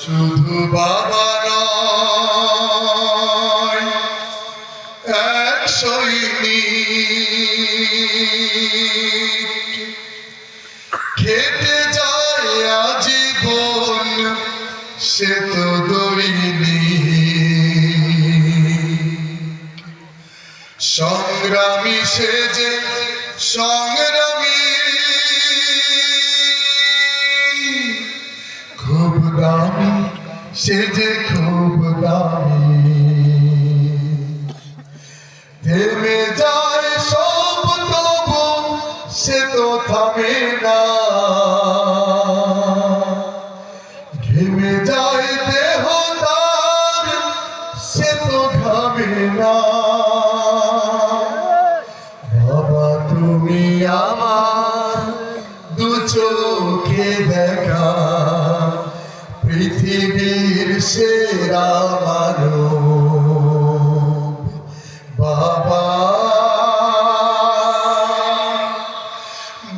শুধু বাবা নয়, এক সৈনিক খেটে যায় আজীবন, সে তো দৈনিক সংগ্রামী, সে যে সংগ্রামী, খুব দামি, সে যে খুব দামি। থেমে যায় সব তবু সে তো থামে না, ঘেমে যায় দেহ তার সে তো ঘামে না। বাবা তুমি আমার দু চোখে দেখা, পৃথিবীর সেরা মানব। বাবা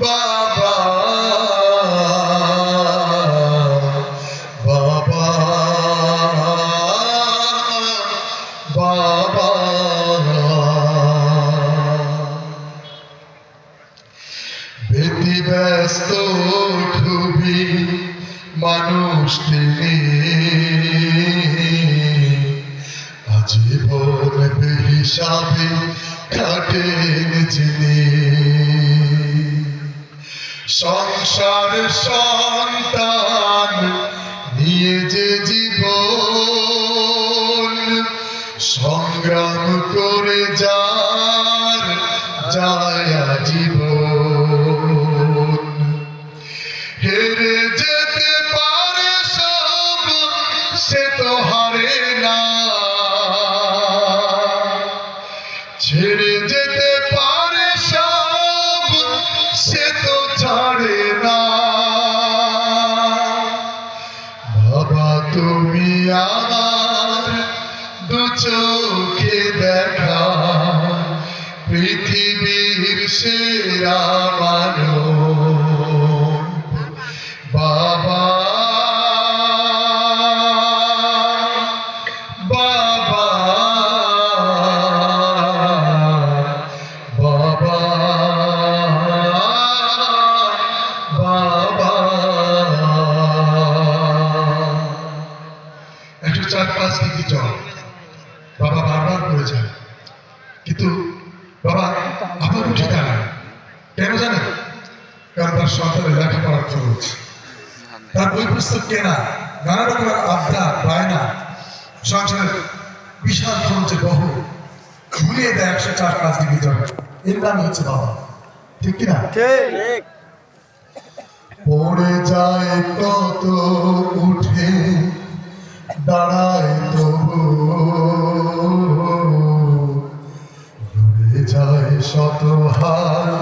বাবা বাবা বাবা, ব্যতিব্যস্ত খুবই মানুষ তিনি, আজীবন বেহিসাবে খাটেন যিনি। সংসার সন্তান নিয়ে যে জীবন সংগ্রাম করে যার যায় জীবন, হেরে যেতে পারে সব সে তো হারে না, ছেড়ে যেতে পারে সব সে তো ছাড়ে না। বাবা তুমি আমার দু চোখে দেখা, পৃথিবীর সেরা মানব। বাবা বাবা বাবা বাবা, একটু 4-5 ডিগ্রি চল বাবা বারবার করে যায়, কিন্তু বাবা আবার উঠে দাঁড়ায়। কেন জানেন? কারণ তার সন্তানের লেখাপড়ার খরচ, তার বই পুস্তক কেনা, নানা রকমের আবদার বায়না, সংসারের বিশাল খরচে বহু ঘুরিয়ে দেয় 104-5 ডিগ্রি চলে। এর নাম হচ্ছে বাবা, ঠিক কিনা? পড়ে যায় কত, উঠে দাঁড়ায় তবু, ঘুরে যায় শত হাল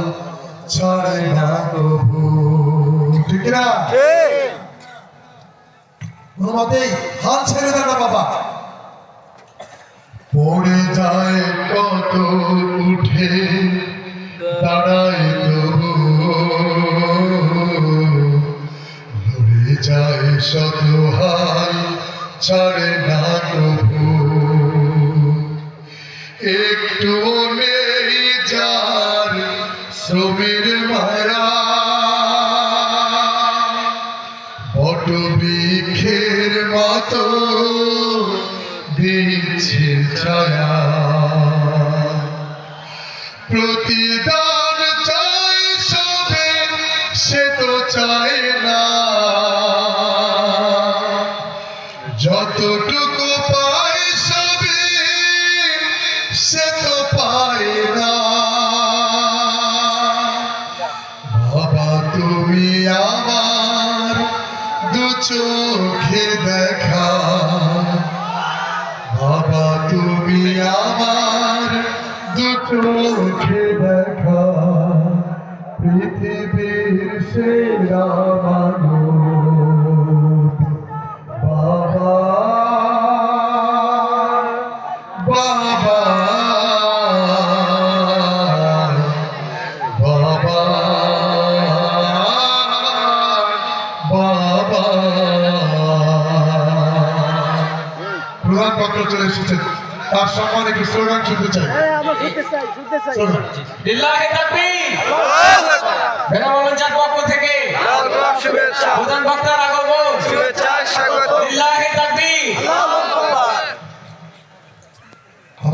ছাড়ে না তবু, ঠিক না? কোনো মতেই হাল ছেড়ে দেয় না বাবা। পড়ে যায় কত, উঠে দাঁড়ায় তবু, ঘুরে যায় শত হাল ছাড়ে না তবু। একটু নেই যার শ্রমের মায়া, বটবৃক্ষের মতো দিচ্ছে ছায়া, প্রতিদান চাই সবে সে তো চায় না, যতটুকু পায় সবে সে তো পায় না। বাবা তুমি আমার দু চোখে দেখা, বাবা তুমি আমার দু চোখে দেখা, পৃথিবীর সেরা মানব। বাবা বাবা বাবা বাবা প্রধান বক্তা চলে এসেছেন, তার সম্মানে একটু স্লোগান শুনতে চাই। স্লোগান। লিল্লাহি তাকবীর। বেনামঞ্চের পক্ষ থেকে প্রধান বক্তার